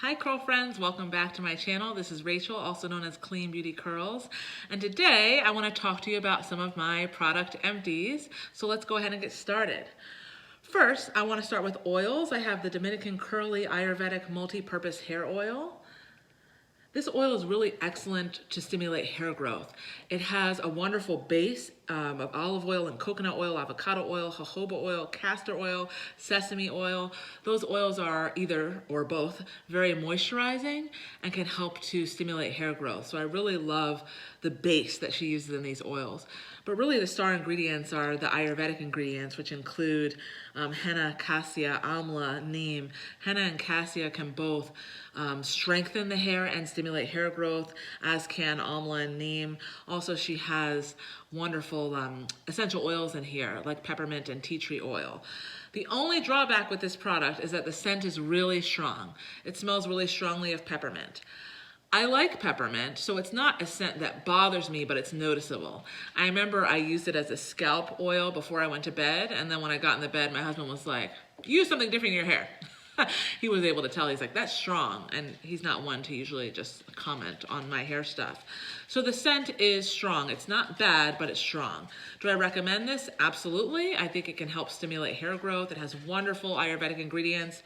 Hi curl friends, welcome back to my channel. This is Rachel, also known as Clean Beauty Curls. And today I want to talk to you about some of my product empties. So let's go ahead and get started. First, I want to start with oils. I have the Dominican Curly Ayurvedic Multi-Purpose Hair Oil. This oil is really excellent to stimulate hair growth. It has a wonderful base of olive oil and coconut oil, avocado oil, jojoba oil, castor oil, sesame oil. Those oils are either or both very moisturizing and can help to stimulate hair growth. So I really love the base that she uses in these oils. But really the star ingredients are the Ayurvedic ingredients, which include henna, cassia, amla, neem. Henna and cassia can both strengthen the hair and stimulate hair growth, as can amla and neem. Also, she has wonderful essential oils in here, like peppermint and tea tree oil. The only drawback with this product is that the scent is really strong. It smells really strongly of peppermint. I like peppermint, so it's not a scent that bothers me, but it's noticeable. I remember I used it as a scalp oil before I went to bed, and then when I got in the bed, my husband was like, use something different in your hair. He was able to tell, he's like, that's strong, and he's not one to usually just comment on my hair stuff. So the scent is strong. It's not bad, but it's strong. Do I recommend this? Absolutely. I think it can help stimulate hair growth. It has wonderful Ayurvedic ingredients.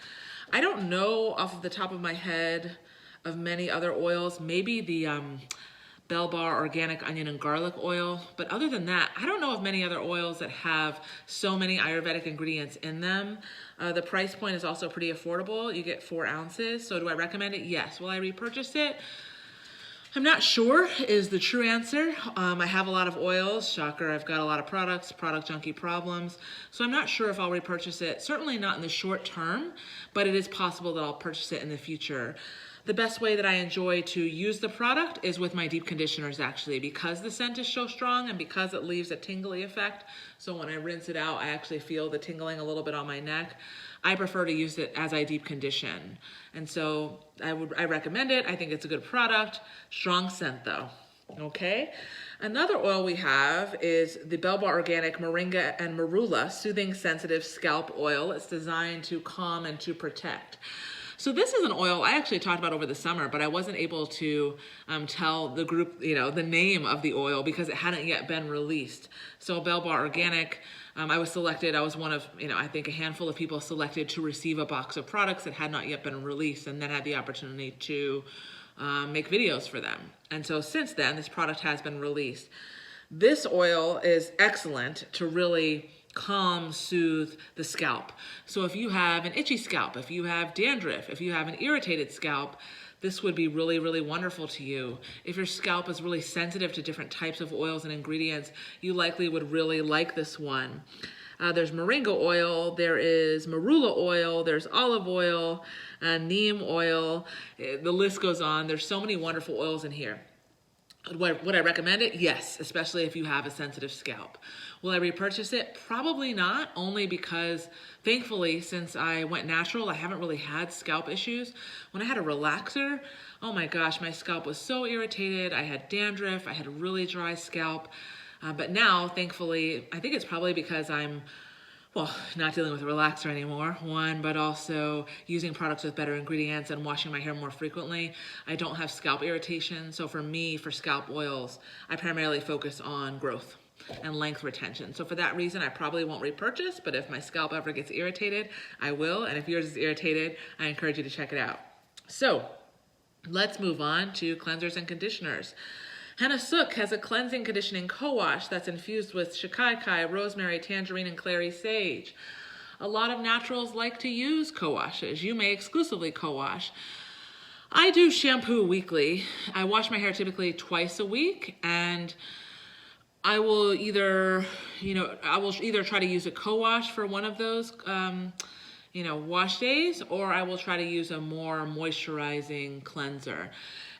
I don't know off of the top of my head of many other oils, maybe the Belle Bar Organic onion and garlic oil. But other than that, I don't know of many other oils that have so many Ayurvedic ingredients in them. The price point is also pretty affordable. You get 4 ounces. So do I recommend it? Yes. Will I repurchase it? I'm not sure is the true answer. I have a lot of oils. Shocker, I've got a lot of products, product junkie problems. So I'm not sure if I'll repurchase it. Certainly not in the short term, but it is possible that I'll purchase it in the future. The best way that I enjoy to use the product is with my deep conditioners, actually, because the scent is so strong and because it leaves a tingly effect. So when I rinse it out, I actually feel the tingling a little bit on my neck. I prefer to use it as I deep condition. And so I recommend it. I think it's a good product. Strong scent though. Okay. Another oil we have is the Belle Bar Organic Moringa and Marula Soothing Sensitive Scalp Oil. It's designed to calm and to protect. So this is an oil I actually talked about over the summer, but I wasn't able to tell the group, the name of the oil because it hadn't yet been released. So Belle Bar Organic, I was selected. I was one of, I think a handful of people selected to receive a box of products that had not yet been released, and then had the opportunity to make videos for them. And so since then, this product has been released. This oil is excellent to really calm, soothe the scalp. So if you have an itchy scalp, if you have dandruff, if you have an irritated scalp, this would be really, really wonderful to you. If your scalp is really sensitive to different types of oils and ingredients, you likely would really like this one. There's moringa oil, there is marula oil, there's olive oil, neem oil. The list goes on. There's so many wonderful oils in here. Would I recommend it? Yes, especially if you have a sensitive scalp. Will I repurchase it? Probably not, only because thankfully since I went natural, I haven't really had scalp issues. When I had a relaxer, oh my gosh, my scalp was so irritated. I had dandruff, I had a really dry scalp. But now, thankfully, I think it's probably because I'm not dealing with a relaxer anymore, one, but also using products with better ingredients and washing my hair more frequently. I don't have scalp irritation. So for me, for scalp oils, I primarily focus on growth and length retention. So for that reason, I probably won't repurchase, but if my scalp ever gets irritated, I will. And if yours is irritated, I encourage you to check it out. So let's move on to cleansers and conditioners. Hanna Suk has a cleansing conditioning co-wash that's infused with shikakai, rosemary, tangerine, and clary sage. A lot of naturals like to use co-washes. You may exclusively co-wash. I do shampoo weekly. I wash my hair typically twice a week, and I will either try to use a co-wash for one of those wash days, or I will try to use a more moisturizing cleanser.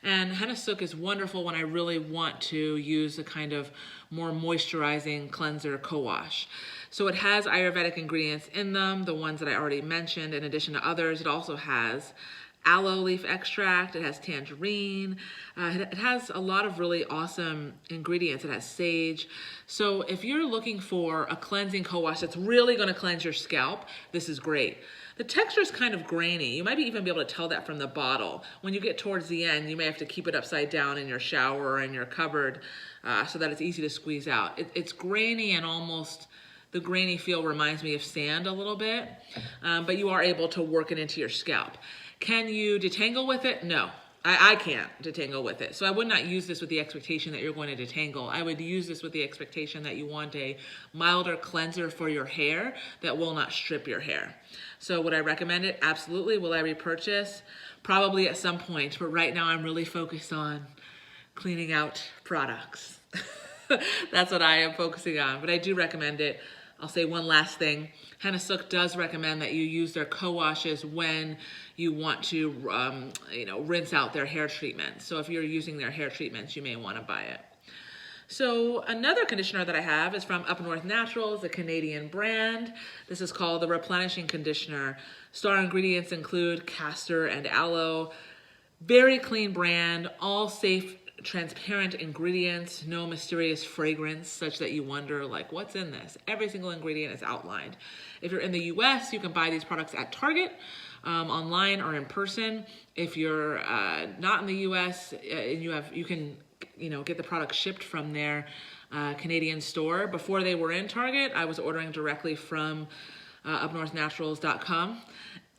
And HennaSooq is wonderful when I really want to use a kind of more moisturizing cleanser co-wash. So it has Ayurvedic ingredients in them, the ones that I already mentioned, in addition to others. It also has aloe leaf extract, it has tangerine, it has a lot of really awesome ingredients. It has sage. So if you're looking for a cleansing co-wash that's really gonna cleanse your scalp, this is great. The texture is kind of grainy. You might even be able to tell that from the bottle. When you get towards the end, you may have to keep it upside down in your shower or in your cupboard so that it's easy to squeeze out. It's grainy, and almost the grainy feel reminds me of sand a little bit, but you are able to work it into your scalp. Can you detangle with it? No. I can't detangle with it. So I would not use this with the expectation that you're going to detangle. I would use this with the expectation that you want a milder cleanser for your hair that will not strip your hair. So would I recommend it? Absolutely. Will I repurchase? Probably at some point, but right now I'm really focused on cleaning out products. That's what I am focusing on, but I do recommend it. I'll say one last thing. HennaSooq does recommend that you use their co-washes when you want to rinse out their hair treatments. So if you're using their hair treatments, you may want to buy it. So another conditioner that I have is from Up North Naturals, a Canadian brand. This is called the Replenishing Conditioner. Star ingredients include castor and aloe. Very clean brand, all safe, transparent ingredients, no mysterious fragrance such that you wonder, like, what's in this? Every single ingredient is outlined. If you're in the US, you can buy these products at Target, online or in person. If you're not in the US, you can get the product shipped from their Canadian store. Before they were in Target, I was ordering directly from upnorthnaturals.com.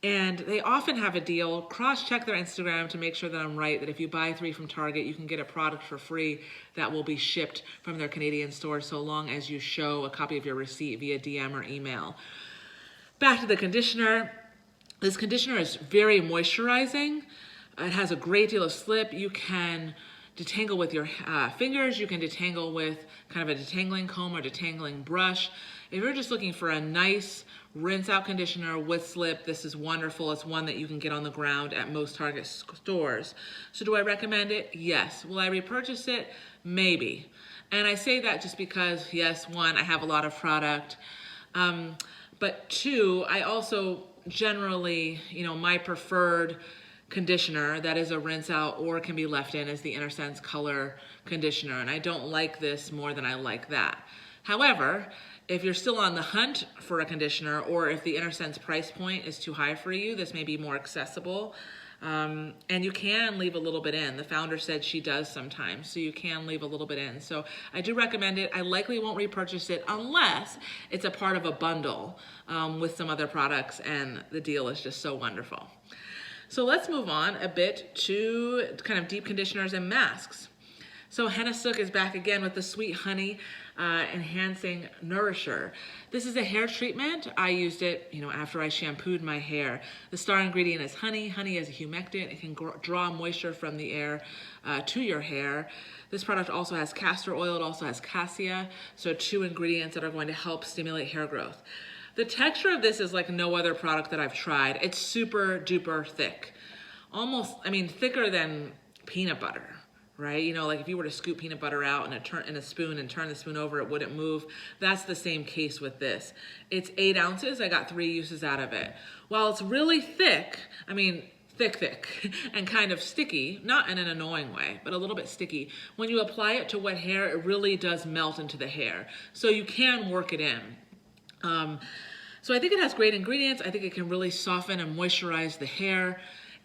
And they often have a deal. Cross-check their Instagram to make sure that I'm right, that if you buy 3 from Target, you can get a product for free that will be shipped from their Canadian store so long as you show a copy of your receipt via DM or email. Back to the conditioner. This conditioner is very moisturizing. It has a great deal of slip. You can detangle with your fingers. You can detangle with kind of a detangling comb or detangling brush. If you're just looking for a nice rinse out conditioner with slip, this is wonderful. It's one that you can get on the ground at most Target stores. So do I recommend it? Yes. Will I repurchase it? Maybe. And I say that just because, yes, one, I have a lot of product. But two, I also generally, my preferred conditioner that is a rinse out or can be left in is the Inner Sense Color Conditioner. And I don't like this more than I like that. However, if you're still on the hunt for a conditioner, or if the Inner Sense price point is too high for you, this may be more accessible. And you can leave a little bit in. The founder said she does sometimes, so you can leave a little bit in. So I do recommend it. I likely won't repurchase it unless it's a part of a bundle with some other products and the deal is just so wonderful. So let's move on a bit to kind of deep conditioners and masks. So HennaSooq is back again with the Sweet Honey Enhancing Nourisher. This is a hair treatment. I used it, after I shampooed my hair. The star ingredient is honey. Honey is a humectant. It can draw moisture from the air to your hair. This product also has castor oil. It also has cassia. So 2 ingredients that are going to help stimulate hair growth. The texture of this is like no other product that I've tried. It's super duper thick. Almost, thicker than peanut butter. Right? Like if you were to scoop peanut butter out in a spoon and turn the spoon over, it wouldn't move. That's the same case with this. It's 8 ounces. I got 3 uses out of it. While it's really thick, thick, and kind of sticky, not in an annoying way, but a little bit sticky. When you apply it to wet hair, it really does melt into the hair. So you can work it in. So I think it has great ingredients. I think it can really soften and moisturize the hair.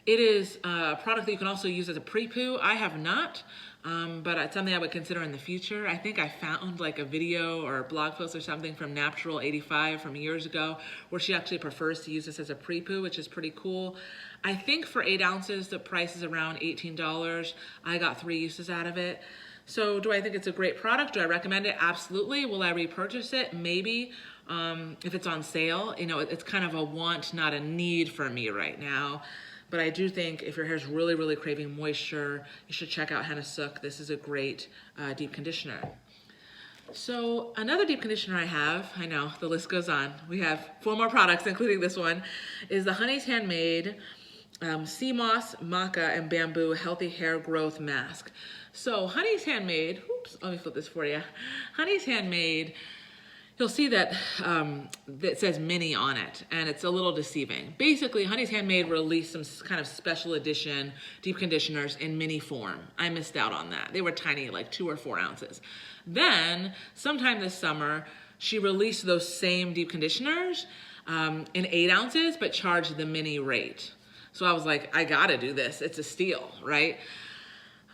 It is a product that you can also use as a pre-poo. I have not, but it's something I would consider in the future. I think I found like a video or a blog post or something from Natural85 from years ago where she actually prefers to use this as a pre-poo, which is pretty cool. I think for 8 ounces, the price is around $18. I got 3 uses out of it. So do I think it's a great product? Do I recommend it? Absolutely. Will I repurchase it? Maybe. If it's on sale, it's kind of a want, not a need for me right now. But I do think if your hair's really, really craving moisture, you should check out HennaSooq. This is a great deep conditioner. So another deep conditioner I have, I know the list goes on. We have 4 more products, including this one, is the Honey's Handmade Sea Moss, Maca, and Bamboo Healthy Hair Growth Mask. So Honey's Handmade, let me flip this for you. Honey's Handmade, you'll see that it says mini on it, and it's a little deceiving. Basically, Honey's Handmade released some kind of special edition deep conditioners in mini form. I missed out on that. They were tiny, like 2 or 4 ounces. Then, sometime this summer, she released those same deep conditioners in 8 ounces, but charge the mini rate. So I was like, I gotta do this. It's a steal, right?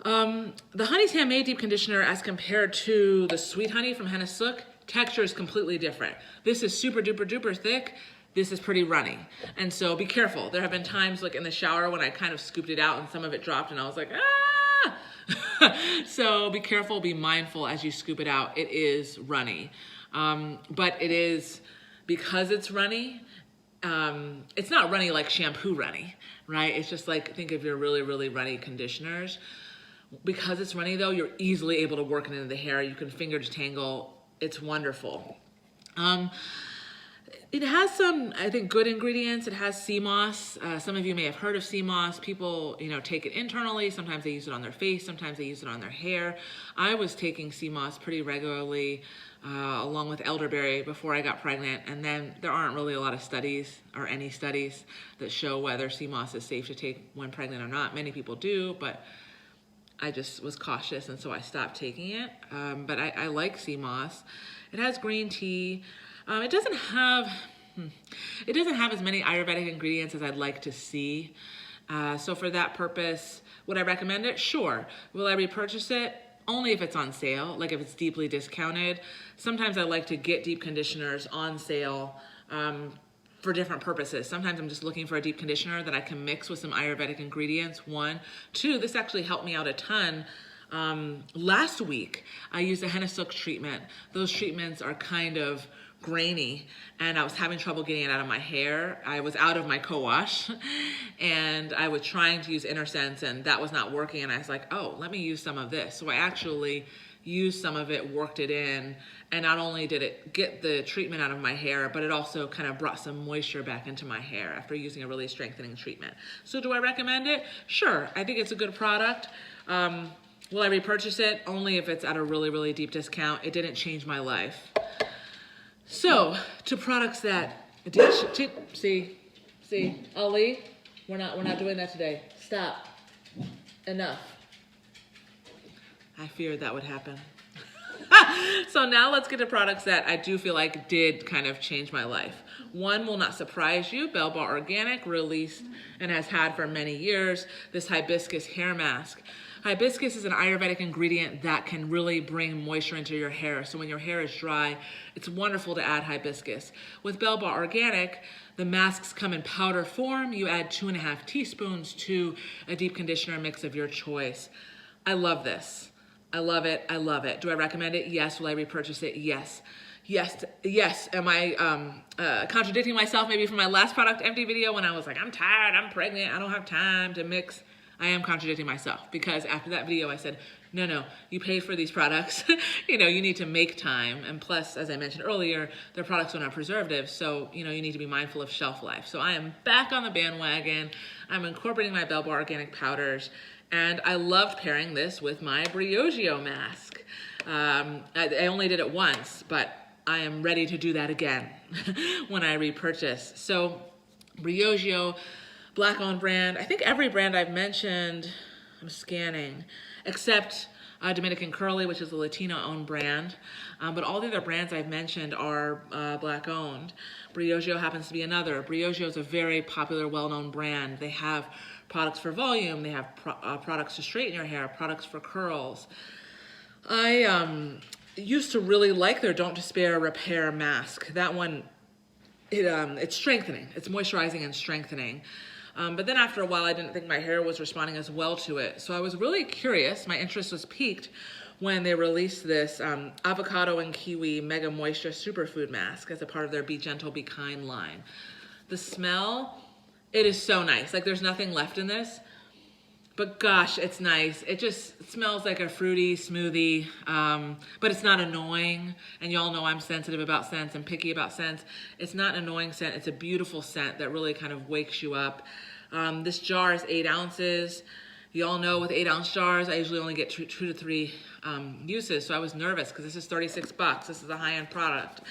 The Honey's Handmade deep conditioner, as compared to the Sweet Honey from HennaSooq, texture is completely different. This is super duper duper thick. This is pretty runny. And so be careful. There have been times like in the shower when I kind of scooped it out and some of it dropped and I was like, ah! So be careful, be mindful as you scoop it out. It is runny. But it is, because it's runny, it's not runny like shampoo runny, right? It's just like, think of your really, really runny conditioners. Because it's runny though, you're easily able to work it into the hair. You can finger detangle. It's wonderful. It has some, I think, good ingredients. It has sea moss. Some of you may have heard of sea moss. People, take it internally. Sometimes they use it on their face. Sometimes they use it on their hair. I was taking sea moss pretty regularly, along with elderberry before I got pregnant. And then there aren't really a lot of studies or any studies that show whether sea moss is safe to take when pregnant or not. Many people do, but I just was cautious, and so I stopped taking it. But I like sea moss. It has green tea. It doesn't have as many Ayurvedic ingredients as I'd like to see. So for that purpose, would I recommend it? Sure. Will I repurchase it? Only if it's on sale, like if it's deeply discounted. Sometimes I like to get deep conditioners on sale for different purposes. Sometimes I'm just looking for a deep conditioner that I can mix with some Ayurvedic ingredients, 1. 2, this actually helped me out a ton. Last week, I used a HennaSooq treatment. Those treatments are kind of grainy, and I was having trouble getting it out of my hair. I was out of my CoWash, and I was trying to use InnerSense, and that was not working, and I was like, oh, let me use some of this. So I actually used some of it, worked it in, and not only did it get the treatment out of my hair, but it also kind of brought some moisture back into my hair after using a really strengthening treatment. So do I recommend it? Sure, I think it's a good product. Will I repurchase it? Only if it's at a really, really deep discount. It didn't change my life. So, to products that did, see, Ali, we're not doing that today. Stop. Enough. I feared that would happen. So now let's get to products that I do feel like did kind of change my life. One will not surprise you. Belle Bar Organic released and has had for many years this hibiscus hair mask. Hibiscus is an Ayurvedic ingredient that can really bring moisture into your hair. So when your hair is dry, it's wonderful to add hibiscus. With Belle Bar Organic, the masks come in powder form. You add 2.5 teaspoons to a deep conditioner mix of your choice. I love this. I love it. I love it. Do I recommend it? Yes. Will I repurchase it? Yes. Yes. Am I contradicting myself maybe from my last product empty video when I was like, I'm tired, I'm pregnant, I don't have time to mix? I am contradicting myself, because after that video I said, no, you paid for these products. You need to make time. And plus, as I mentioned earlier, their products don't have preservatives, so you need to be mindful of shelf life. So I am back on the bandwagon. I'm incorporating my Belle Bar Organic powders, and I loved pairing this with my Briogeo mask. I only did it once, but I am ready to do that again when I repurchase. So Briogeo, Black-owned brand. I think every brand I've mentioned, I'm scanning, except Dominican Curly, which is a Latino-owned brand. But all the other brands I've mentioned are Black-owned. Briogeo happens to be another. Briogeo is a very popular, well-known brand. They have products for volume. They have products to straighten your hair, products for curls. I used to really like their Don't Despair Repair Mask. That one, it's strengthening. It's moisturizing and strengthening. But then after a while, I didn't think my hair was responding as well to it. So I was really curious. My interest was piqued when they released this avocado and kiwi Mega Moisture Superfood Mask as a part of their Be Gentle, Be Kind line. The smell, it is so nice. Like, there's nothing left in this. But gosh, it's nice. It smells like a fruity smoothie, but it's not annoying. And y'all know I'm sensitive about scents and picky about scents. It's not an annoying scent. It's a beautiful scent that really kind of wakes you up. This jar is 8 ounces. Y'all know with 8-ounce jars, I usually only get 2 to 3 uses. So I was nervous because this is $36. This is a high-end product.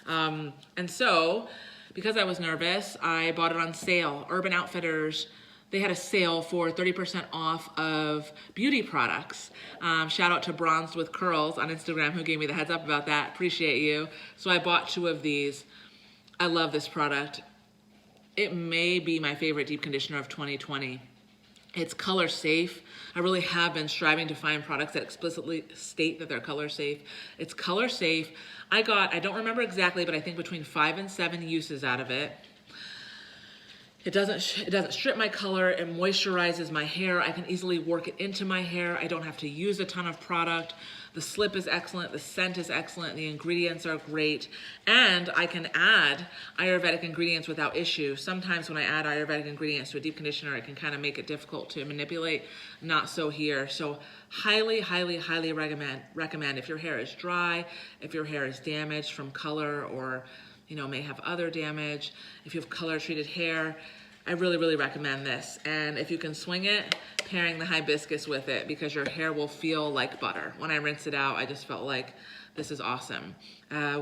And so, because I was nervous, I bought it on sale. Urban Outfitters, they had a sale for 30% off of beauty products. Shout out to Bronzed with Curls on Instagram who gave me the heads up about that. Appreciate you. So I bought 2 of these. I love this product. It may be my favorite deep conditioner of 2020. It's color safe. I really have been striving to find products that explicitly state that they're color safe. It's color safe. I don't remember exactly, but I think between 5 and 7 uses out of it. It doesn't strip my color. It moisturizes my hair. I can easily work it into my hair. I don't have to use a ton of product. The slip is excellent. The scent is excellent. The ingredients are great. And I can add Ayurvedic ingredients without issue. Sometimes when I add Ayurvedic ingredients to a deep conditioner, it can kind of make it difficult to manipulate. Not so here. So highly, highly, highly recommend if your hair is dry, if your hair is damaged from color or may have other damage. If you have color treated hair, I really, really recommend this. And if you can swing it, pairing the hibiscus with it, because your hair will feel like butter. When I rinse it out, I just felt like this is awesome.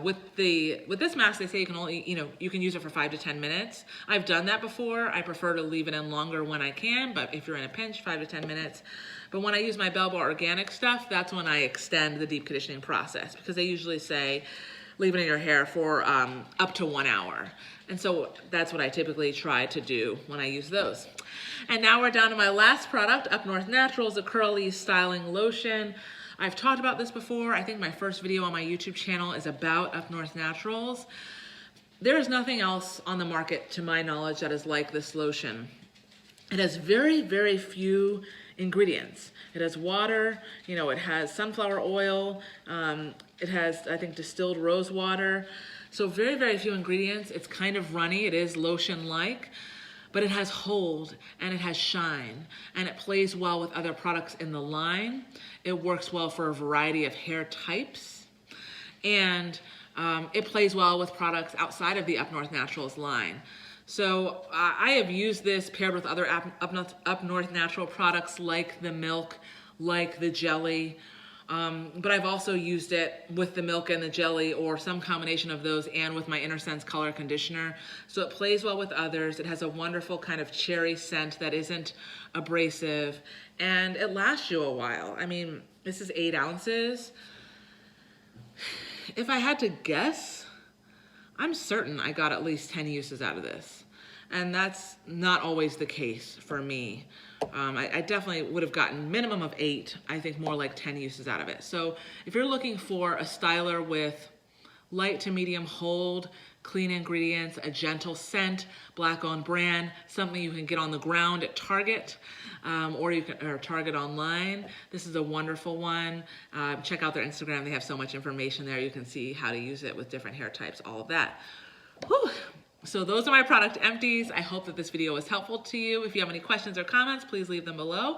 With this mask, they say you can only, you can use it for 5 to 10 minutes. I've done that before. I prefer to leave it in longer when I can, but if you're in a pinch, 5 to 10 minutes. But when I use my Belle Bar Organic stuff, that's when I extend the deep conditioning process, because they usually say, leave it in your hair for up to 1 hour. And so that's what I typically try to do when I use those. And now we're down to my last product, Up North Naturals, the Curly Styling Lotion. I've talked about this before. I think my first video on my YouTube channel is about Up North Naturals. There is nothing else on the market, to my knowledge, that is like this lotion. It has very, very few ingredients. It has water, it has sunflower oil, it has, I think, distilled rose water. So very, very few ingredients. It's kind of runny. It is lotion-like, but it has hold and it has shine, and it plays well with other products in the line. It works well for a variety of hair types, and it plays well with products outside of the Up North Naturals line. So I have used this paired with other Up North Natural products like the milk, like the jelly, but I've also used it with the milk and the jelly, or some combination of those, and with my InnerSense color conditioner. So it plays well with others. It has a wonderful kind of cherry scent that isn't abrasive, and it lasts you a while. I mean, this is 8 ounces. If I had to guess, I'm certain I got at least 10 uses out of this. And that's not always the case for me. I definitely would have gotten minimum of 8, I think more like 10 uses out of it. So if you're looking for a styler with light to medium hold, clean ingredients, a gentle scent, Black-owned brand, something you can get on the ground at Target, or Target online, this is a wonderful one. Check out their Instagram. They have so much information there. You can see how to use it with different hair types, all of that. Whew. So those are my product empties. I hope that this video was helpful to you. If you have any questions or comments, please leave them below.